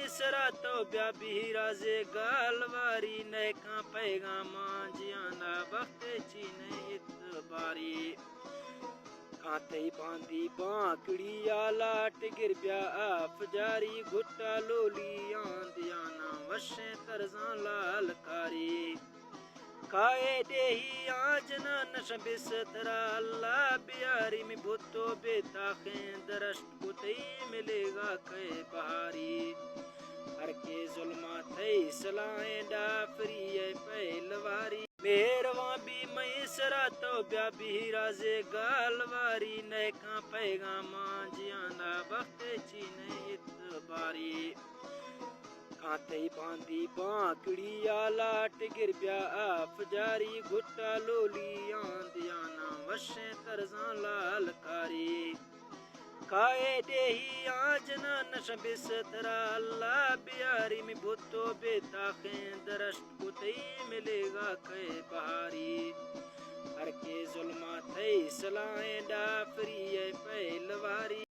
सरा तो ब्या भी राजे गालवारी नए का पैगामा जियाना वक्त चीने इतबारी कांते बांधी बांकड़िया लाट गिर ब्या आप जारी घुट्टा लोली आंदियाना वशे तरजा लाल कारी खाए देही आज नश बिस्तरा अल्लाह बियारी में भुतो बेता दरश्त कुतई मिलेगा कै बहारी हर के जुल्मा थई सलाए डाफरी पहलवारी मेहरवा भी मई सरा तो ब्या भी राजे गालवारी नए का पैगामा जियाना वक्त चीने इतबारी कांते बांधी बांकड़िया लाट गिर ब्या आप जारी घुट्टा लोली आंदियाना वशे तरजा लाल कारी खाए देही आज नश बिस्तरा अल्लाह बियारी में भुतो बेता दरश्त कुतई मिलेगा कै बहारी हर के जुल्मा थई सलाए डाफरी पहलवारी।